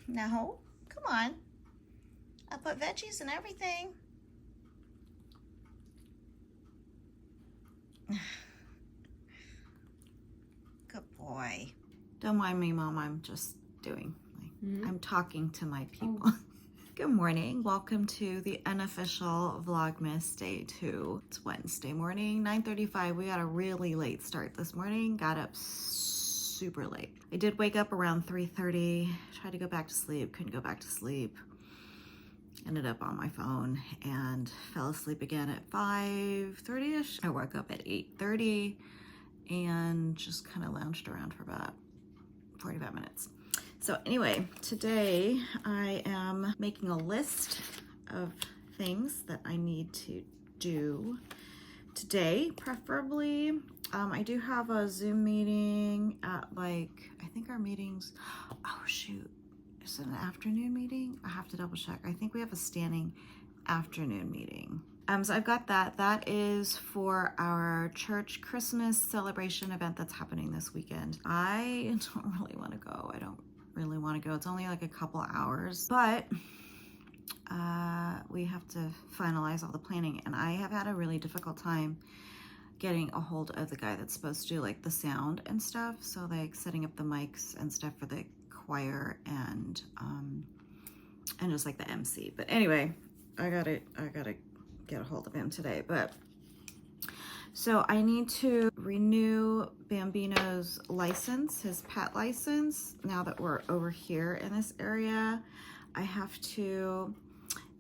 No, come on. I put veggies and everything. Good boy. Don't mind me, Mom. I'm just doing, I'm talking to my people. Oh. Good morning. Welcome to the Unofficial VLOGMAS Day 2. It's Wednesday morning, 9:35. We got a really late start this morning. Got up super late. I did wake up around 3:30. Tried to go back to sleep. Couldn't go back to sleep. Ended up on my phone and fell asleep again at 5:30ish. I woke up at 8:30 and just kind of lounged around for about 45 minutes. So anyway, today I am making a list of things that I need to do today, preferably. I do have a Zoom meeting at I think our meetings, oh shoot, is it an afternoon meeting? I have to double check. I think we have a standing afternoon meeting. So I've got that. That is for our church Christmas celebration event that's happening this weekend. I don't really want to go. I don't really want to go. It's only like a couple hours, but we have to finalize all the planning, and I have had a really difficult time getting a hold of the guy that's supposed to do like the sound and stuff. So like setting up the mics and stuff for the choir and just like the MC. But anyway, I gotta get a hold of him today. But so I need to renew Bambino's license, his pet license. Now that we're over here in this area, I have to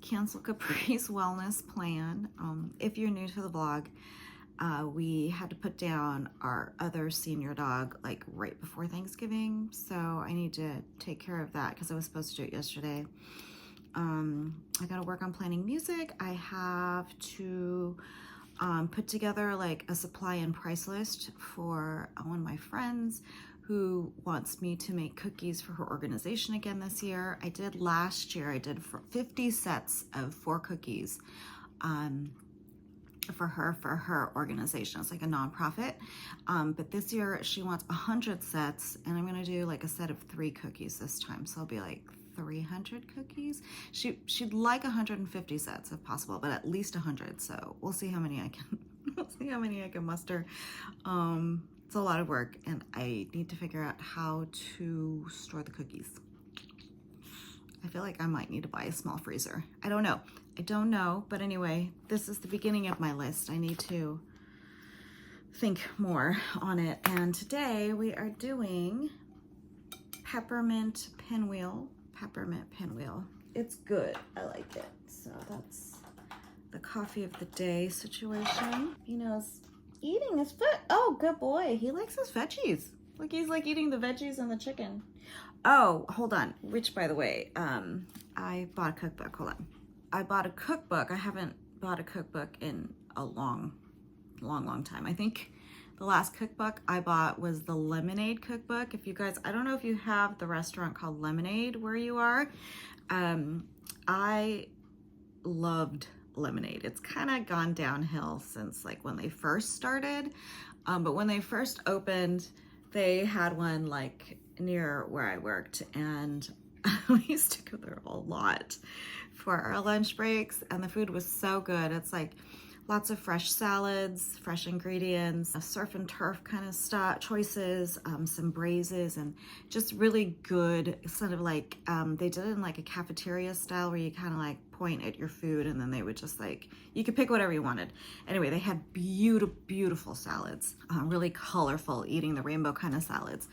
cancel Capri's wellness plan. If you're new to the vlog, we had to put down our other senior dog like right before Thanksgiving. So I need to take care of that because I was supposed to do it yesterday. I gotta work on planning music. I have to put together like a supply and price list for one of my friends who wants me to make cookies for her organization again this year. I did last year, I did 50 sets of 4 cookies for her organization. It's like a nonprofit. But this year she wants 100 sets, and I'm gonna do like a set of 3 cookies this time. So it'll be like 300 cookies. She'd like 150 sets if possible, but at least 100. So we'll see how many I can muster. It's a lot of work, and I need to figure out how to store the cookies. I feel like I might need to buy a small freezer. I don't know, but anyway, this is the beginning of my list. I need to think more on it. And today we are doing peppermint pinwheel. It's good. I like it. So that's the coffee of the day situation. He's eating his foot. Oh, good boy. He likes his veggies. Look, he's like eating the veggies and the chicken. Oh, hold on. Which, by the way, I bought a cookbook. Hold on. I bought a cookbook. I haven't bought a cookbook in a long time. I think the last cookbook I bought was the Lemonade cookbook. If you guys, I don't know if you have the restaurant called Lemonade where you are. I loved Lemonade. It's kind of gone downhill since like when they first started. But when they first opened, they had one like near where I worked, and we used to go there a lot for our lunch breaks, and the food was so good. It's like lots of fresh salads, fresh ingredients, surf and turf kind of stuff, choices, some braises, and just really good, sort of like, they did it in like a cafeteria style where you kind of like point at your food and then they would just like, you could pick whatever you wanted. Anyway, they had beautiful salads, really colorful, eating the rainbow kind of salads.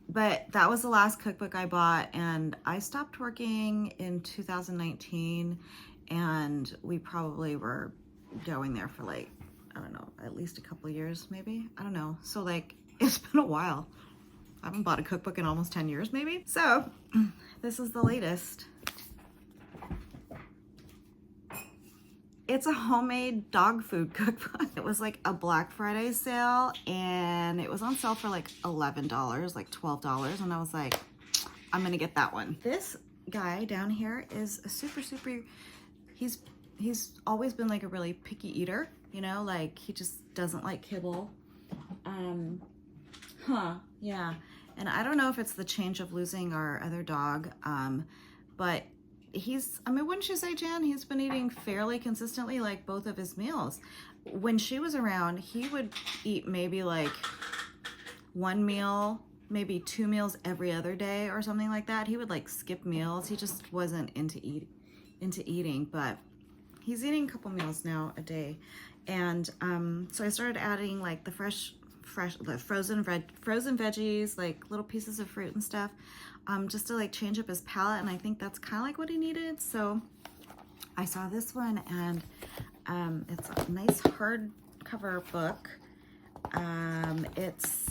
But that was the last cookbook I bought, and I stopped working in 2019. And we probably were going there for like, I don't know, at least a couple of years, maybe. I don't know. So like, it's been a while. I haven't bought a cookbook in almost 10 years, maybe. So this is the latest. It's a homemade dog food cookbook. It was like a Black Friday sale, and it was on sale for like $11, like $12. And I was like, I'm gonna get that one. This guy down here is a super, he's always been like a really picky eater, like he just doesn't like kibble. Yeah. And I don't know if it's the change of losing our other dog, but I mean, wouldn't you say, Jan, he's been eating fairly consistently, like both of his meals. When she was around, he would eat maybe like one meal, maybe 2 meals every other day or something like that. He would like skip meals. He just wasn't into eating, but he's eating a couple meals now a day. And so I started adding like the frozen veggies, like little pieces of fruit and stuff, just to like change up his palate. And I think that's kind of like what he needed. So I saw this one, and it's a nice hardcover book. It's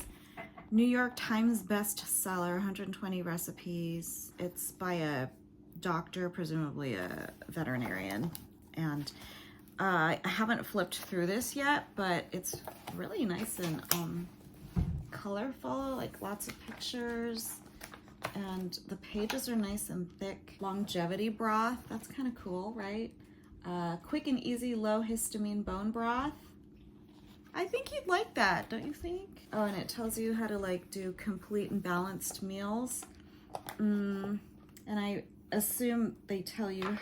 New York Times bestseller, 120 recipes. It's by a doctor, presumably a veterinarian. And I haven't flipped through this yet, but it's really nice and colorful, like lots of pictures. And the pages are nice and thick. Longevity broth, that's kind of cool, right? Quick and easy low histamine bone broth. I think you'd like that, don't you think? Oh, and it tells you how to like do complete and balanced meals. And I assume they tell you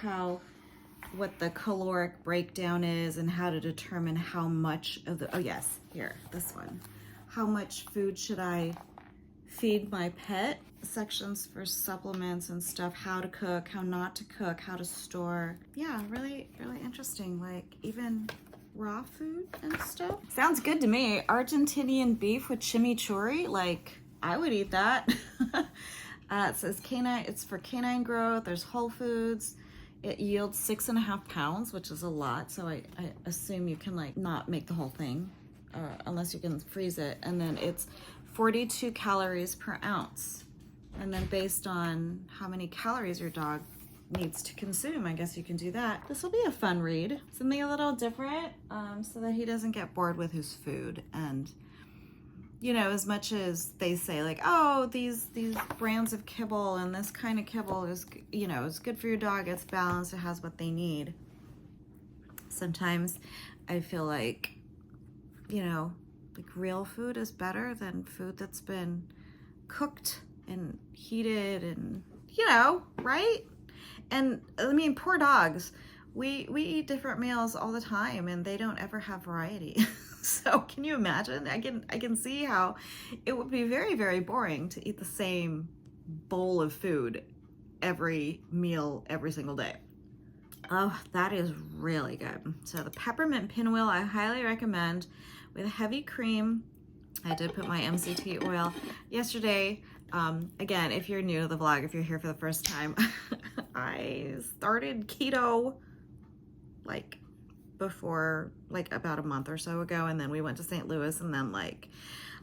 what the caloric breakdown is and how to determine how much of the, oh yes, here, this one. How much food should I feed my pet? Sections for supplements and stuff, how to cook, how not to cook, how to store. Yeah, really, really interesting. Like even raw food and stuff. Sounds good to me. Argentinian beef with chimichurri, like I would eat that. It says canine, it's for canine growth. There's whole foods. It yields 6.5 pounds, which is a lot. So I assume you can like not make the whole thing unless you can freeze it. And then it's 42 calories per ounce. And then based on how many calories your dog needs to consume, I guess you can do that. This will be a fun read. Something a little different so that he doesn't get bored with his food. And you know, as much as they say like, oh, these brands of kibble and this kind of kibble is, you know, it's good for your dog, it's balanced, it has what they need. Sometimes I feel like, you know, like real food is better than food that's been cooked and heated and, you know, right? And I mean, poor dogs, we eat different meals all the time and they don't ever have variety. So can you imagine? I can see how it would be very, very boring to eat the same bowl of food every meal, every single day. Oh, that is really good. So the peppermint pinwheel, I highly recommend, with heavy cream. I did put my MCT oil yesterday. Again, if you're new to the vlog, if you're here for the first time, I started keto like before, like about a month or so ago, and then we went to St. Louis, and then like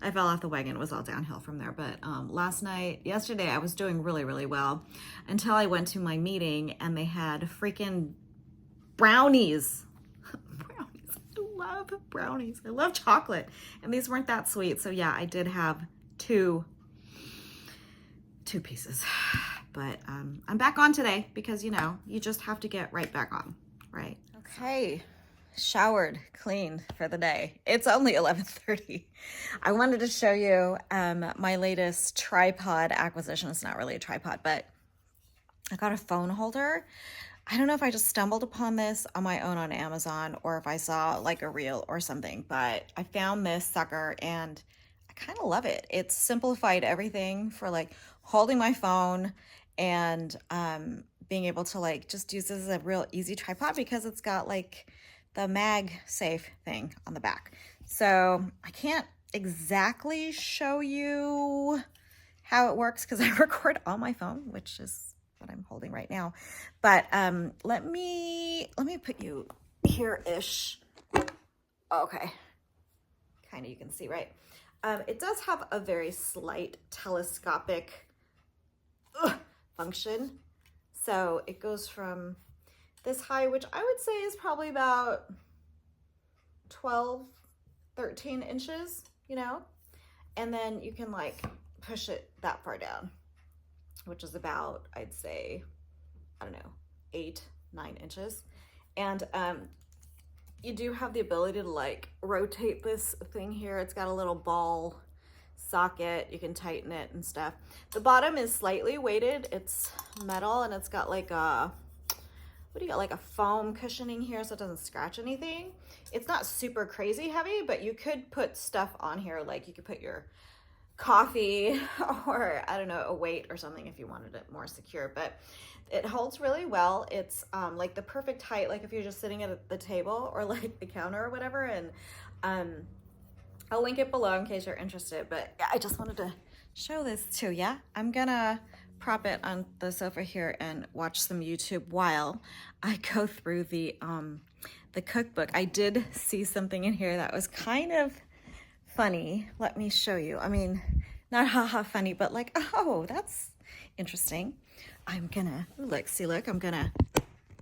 I fell off the wagon. It was all downhill from there. But yesterday I was doing really, really well until I went to my meeting and they had freaking brownies. Brownies. I love brownies. I love chocolate, and these weren't that sweet. So yeah, I did have two pieces, but I'm back on today because, you know, you just have to get right back on, right? Okay. Showered, cleaned for the day. It's only 11:30. I wanted to show you my latest tripod acquisition. It's not really a tripod, but I got a phone holder. I don't know if I just stumbled upon this on my own on Amazon or if I saw like a reel or something, but I found this sucker and I kind of love it. It's simplified everything for like holding my phone and being able to like just use this as a real easy tripod because it's got like the MagSafe thing on the back. So I can't exactly show you how it works because I record on my phone, which is what I'm holding right now. But let me put you here-ish. Okay, kind of you can see, right? It does have a very slight telescopic function. So it goes from this high, which I would say is probably about 12, 13 inches, you know, and then you can like push it that far down, which is about, I'd say, I don't know, 8, 9 inches. And you do have the ability to like rotate this thing here. It's got a little ball socket. You can tighten it and stuff. The bottom is slightly weighted. It's metal and it's got like a, what do you got, like a foam cushioning here so it doesn't scratch anything. It's not super crazy heavy, but you could put stuff on here, like you could put your coffee or I don't know, a weight or something if you wanted it more secure, but it holds really well. It's like the perfect height, like if you're just sitting at the table or like the counter or whatever. And I'll link it below in case you're interested, but yeah, I just wanted to show this too. Yeah, I'm gonna prop it on the sofa here and watch some YouTube while I go through the cookbook. I did see something in here that was kind of funny. Let me show you. I mean, not haha funny, but like, oh, that's interesting. I'm gonna, look, see, look, I'm gonna,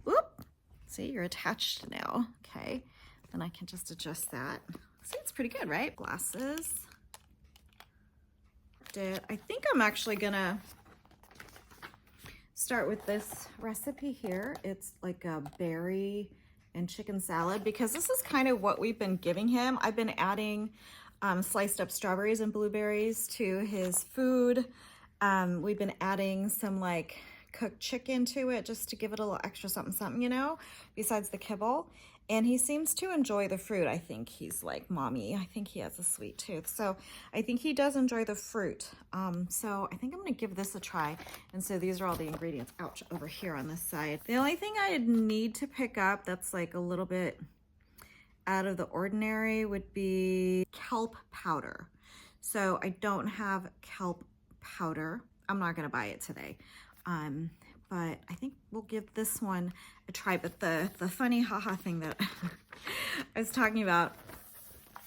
whoop, see, you're attached now. Okay, then I can just adjust that. See, it's pretty good, right? Glasses. I think I'm actually gonna start with this recipe here. It's like a berry and chicken salad because this is kind of what we've been giving him. I've been adding sliced up strawberries and blueberries to his food. We've been adding some like cooked chicken to it just to give it a little extra something, you know, besides the kibble. And he seems to enjoy the fruit. I think he's like mommy. I think he has a sweet tooth. So I think he does enjoy the fruit. So I think I'm gonna give this a try. And so these are all the ingredients, ouch, over here on this side. The only thing I need to pick up that's like a little bit out of the ordinary would be kelp powder. So I don't have kelp powder. I'm not gonna buy it today. But I think we'll give this one a try. But the funny haha thing that I was talking about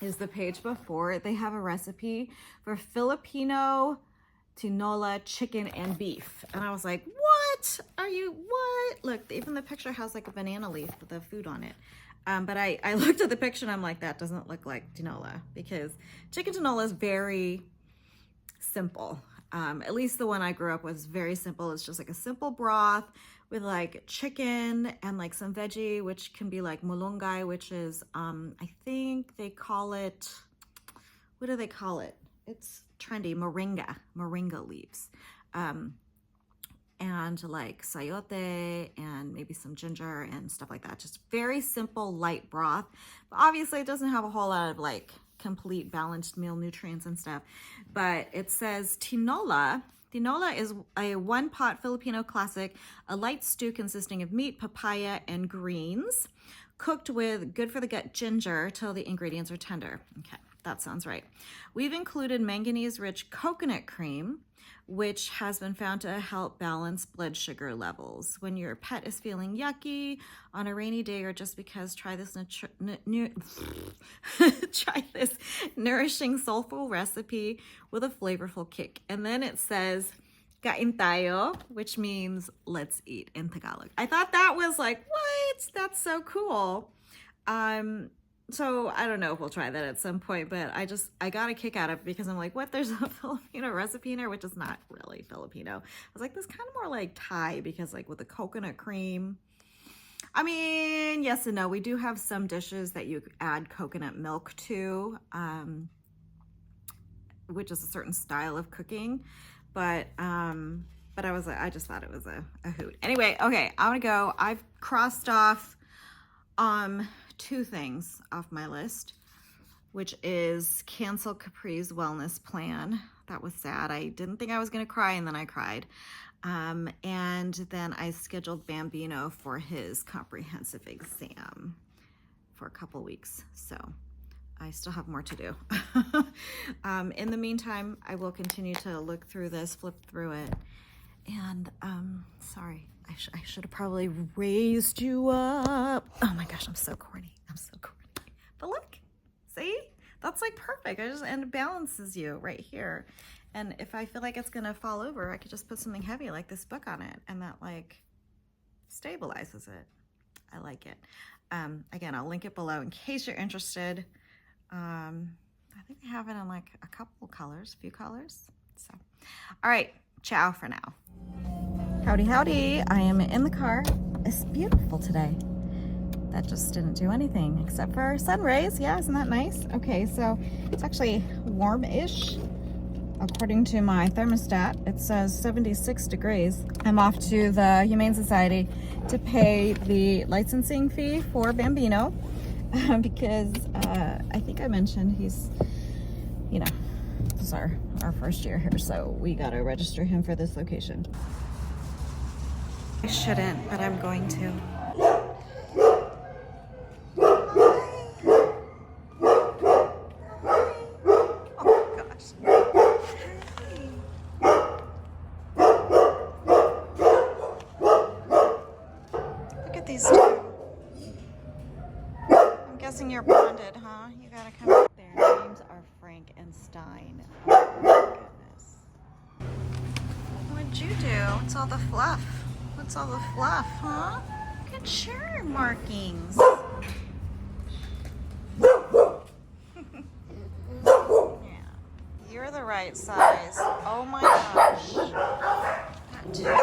is the page before. They have a recipe for Filipino tinola chicken and beef. And I was like, what? What? Look, even the picture has like a banana leaf with the food on it. But I looked at the picture and I'm like, that doesn't look like tinola because chicken tinola is very simple. At least the one I grew up with was very simple. It's just like a simple broth with like chicken and like some veggie, which can be like mulunggay, which is, I think they call it, what do they call it? It's trendy, moringa leaves. And like sayote and maybe some ginger and stuff like that. Just very simple, light broth. But obviously it doesn't have a whole lot of like complete balanced meal nutrients and stuff. But it says tinola. Tinola is a one-pot Filipino classic, a light stew consisting of meat, papaya, and greens, cooked with good-for-the-gut ginger till the ingredients are tender. Okay, that sounds right. We've included manganese-rich coconut cream, which has been found to help balance blood sugar levels. When your pet is feeling yucky on a rainy day or just because, try this nourishing, soulful recipe with a flavorful kick. And then it says, kain tayo, which means let's eat in Tagalog. I thought that was like, what? That's so cool. So I don't know if we'll try that at some point, but I got a kick out of it because I'm like, what? There's a Filipino recipe in there, which is not really Filipino. I was like, this is kind of more like Thai because like with the coconut cream. I mean, yes and no. We do have some dishes that you add coconut milk to, which is a certain style of cooking. But I just thought it was a hoot. Anyway, okay, I'm gonna go. I've crossed off two things off my list, which is cancel Capri's wellness plan. That was sad. I didn't think I was gonna cry and then I cried. And then I scheduled Bambino for his comprehensive exam for a couple weeks. So I still have more to do. In the meantime, I will continue to look through this, flip through it. And sorry, I should have probably raised you up. Oh my gosh, I'm so corny. I'm so corny. But look, see? That's like perfect. And it balances you right here. And if I feel like it's gonna fall over, I could just put something heavy like this book on it, and that like stabilizes it. I like it. Again, I'll link it below in case you're interested. I think they have it in like a couple colors, a few colors. So, all right, ciao for now. Howdy, howdy. I am in the car. It's beautiful today. That just didn't do anything except for sun rays. Yeah, isn't that nice? Okay, so it's actually warm-ish. according to my thermostat, it says 76 degrees. I'm off to the Humane Society to pay the licensing fee for Bambino because I think I mentioned he's, you know, this is our first year here, so we gotta register him for this location. I shouldn't, but I'm going to. These two. I'm guessing you're bonded, huh? You gotta come up. Their names are Frank and Stein. Oh my goodness. What'd you do? What's all the fluff? What's all the fluff, huh? Look at your markings. Yeah. You're the right size. Oh my gosh. That too.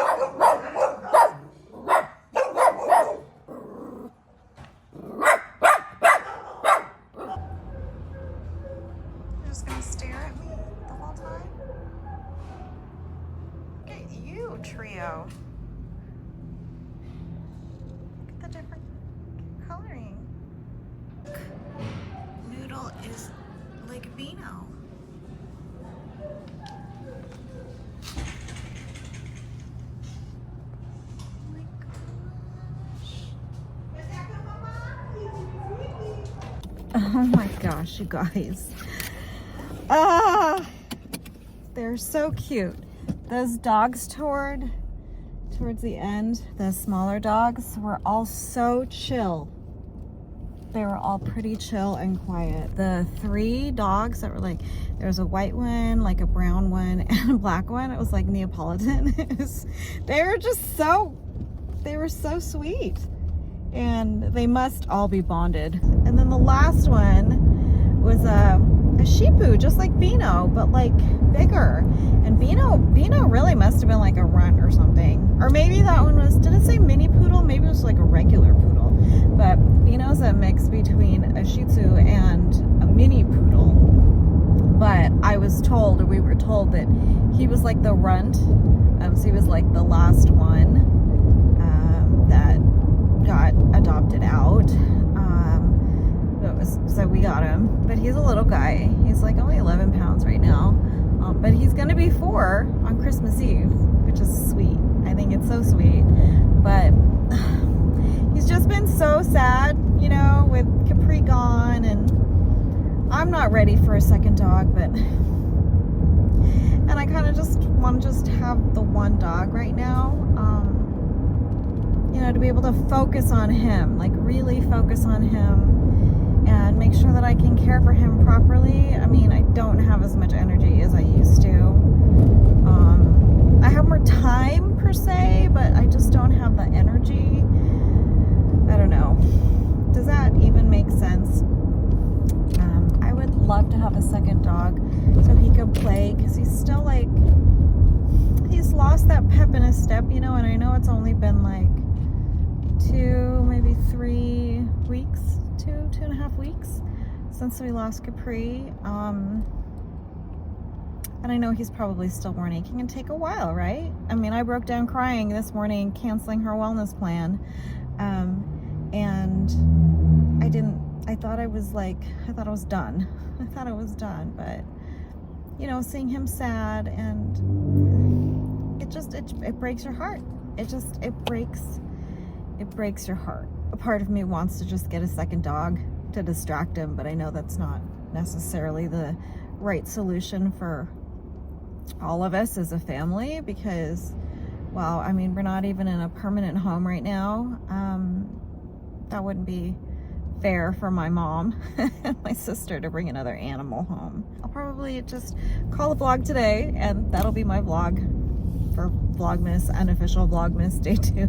Trio. Look at the different coloring. Noodle is like Beano. Oh my gosh. Oh my gosh, you guys. They're so cute. Those dogs towards the end, the smaller dogs, were all so chill. They were all pretty chill and quiet. The 3 dogs that were like, there was a white one, like a brown one, and a black one. It was like Neapolitan. They were so sweet. And they must all be bonded. And then the last one was a Shih Tzu, just like Beano, but like bigger. And Beano really must have been like a runt or something. Or maybe that one was, did it say mini poodle? Maybe it was like a regular poodle. But Beano's a mix between a Shih Tzu and a mini poodle. But I was told, or we were told, that he was like the runt. So he was like the last one that got adopted out. So we got him, but he's a little guy. He's like only 11 pounds right now, but he's gonna be 4 on Christmas Eve, which is sweet. I think it's so sweet, but he's just been so sad, you know, with Capri gone, and I'm not ready for a second dog, but, and I kind of just want to just have the one dog right now, you know, to be able to focus on him, like really focus on him, and make sure that I can care for him properly. I mean, I don't have as much energy as I used to. I have more time per se, but I just don't have the energy. I don't know. Does that even make sense? I would love to have a second dog so he could play, because he's still like, he's lost that pep in his step, you know, and I know it's only been like 2, maybe 3 weeks, 2.5 weeks since we lost Capri. And I know he's probably still more aching and take a while, right? I mean, I broke down crying this morning, canceling her wellness plan. And I thought I was done. I thought I was done, but you know, seeing him sad, and it breaks your heart. It breaks your heart. A part of me wants to just get a second dog to distract him, but I know that's not necessarily the right solution for all of us as a family, because, well, I mean, we're not even in a permanent home right now. That wouldn't be fair for my mom and my sister to bring another animal home. I'll probably just call a vlog today, and that'll be my vlog for Vlogmas, Unofficial VLOGMAS Day 2.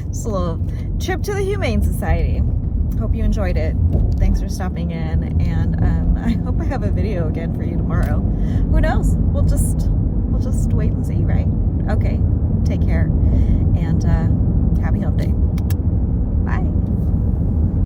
Just a little trip to the Humane Society. Hope you enjoyed it. Thanks for stopping in, and I hope I have a video again for you tomorrow. Who knows? We'll just wait and see, right? Okay, take care, and